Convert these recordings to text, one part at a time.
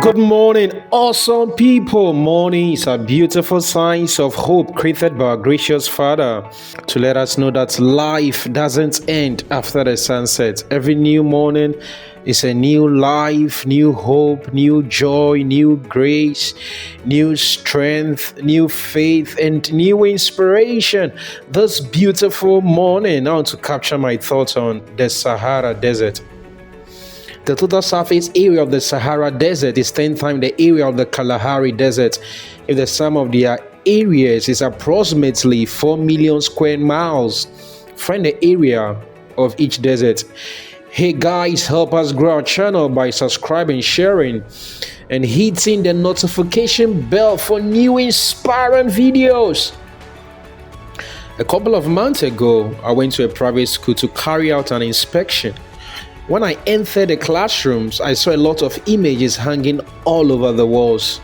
Good morning, awesome people. Morning is a beautiful signs of hope created by our gracious Father to let us know that life doesn't end after the sunset. Every new morning is a new life, new hope, new joy, new grace, new strength, new faith, and new inspiration. This beautiful morning, I want to capture my thoughts on the Sahara Desert. The total surface area of the Sahara Desert is 10 times the area of the Kalahari Desert. If the sum of their areas is approximately 4 million square miles, find the area of each desert. Hey guys, help us grow our channel by subscribing, sharing, and hitting the notification bell for new inspiring videos. A couple of months ago, I went to a private school to carry out an inspection. When I entered the classrooms, I saw a lot of images hanging all over the walls.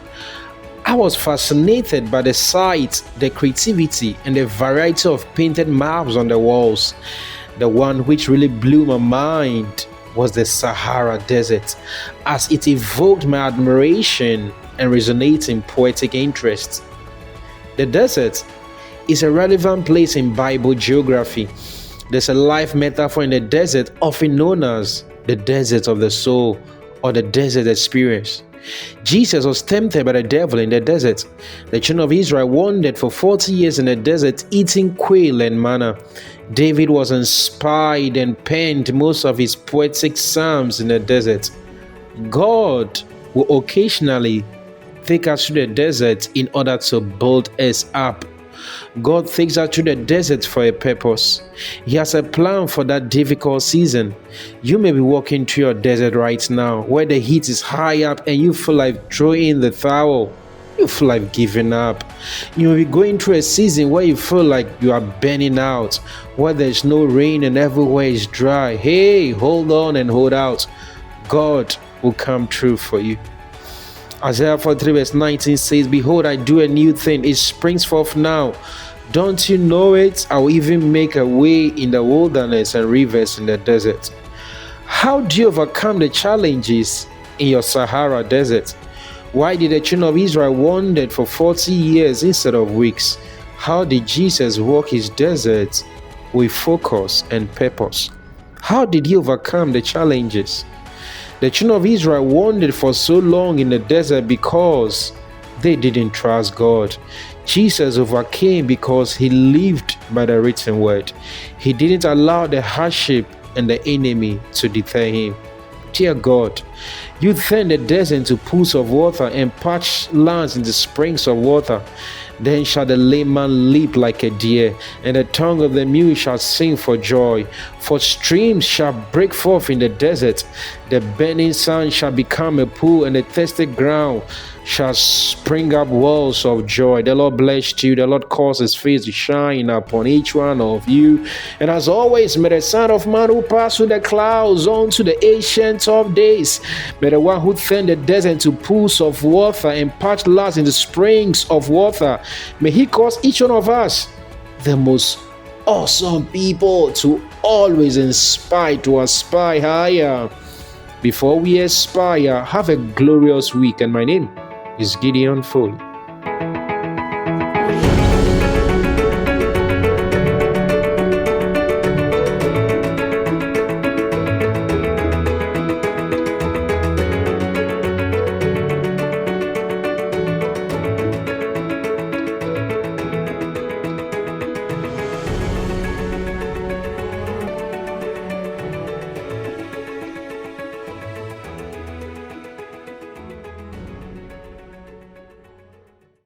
I was fascinated by the sight, the creativity, and the variety of painted maps on the walls. The one which really blew my mind was the Sahara Desert, as it evoked my admiration and resonating poetic interest. The desert is a relevant place in Bible geography. There's a life metaphor in the desert, often known as the desert of the soul or the desert experience. Jesus was tempted by the devil in the desert. The children of Israel wandered for 40 years in the desert, eating quail and manna. David was inspired and penned most of his poetic psalms in the desert. God will occasionally take us through the desert in order to build us up. God takes us through the desert for a purpose. He has a plan for that difficult season. You may be walking through your desert right now where the heat is high up and you feel like throwing in the towel. You feel like giving up. You may be going through a season where you feel like you are burning out, where there's no rain and everywhere is dry. Hey, hold on and hold out. God will come true for you. Isaiah 43 verse 19 says, "Behold, I do a new thing. It springs forth now. Don't you know it? I will even make a way in the wilderness and rivers in the desert." How do you overcome the challenges in your Sahara Desert? Why did the children of Israel wander for 40 years instead of weeks? How did Jesus walk his desert with focus and purpose? How did he overcome the challenges? The children of Israel wandered for so long in the desert because they didn't trust God. Jesus overcame because he lived by the written word. He didn't allow the hardship and the enemy to deter him. Dear God, you turn the desert into pools of water and parched lands into springs of water. Then shall the lame man leap like a deer, and the tongue of the mute shall sing for joy. For streams shall break forth in the desert. The burning sun shall become a pool, and the thirsty ground shall spring up wells of joy. The Lord bless you. The Lord cause his face to shine upon each one of you. And as always, may the Son of Man who passed through the clouds on to the ancient of days, may the one who turned the desert into pools of water and parched lands into springs of water, may he cause each one of us, the most awesome people, to always inspire, to aspire higher. Before we aspire, have a glorious week. And my name is Gideon Foley.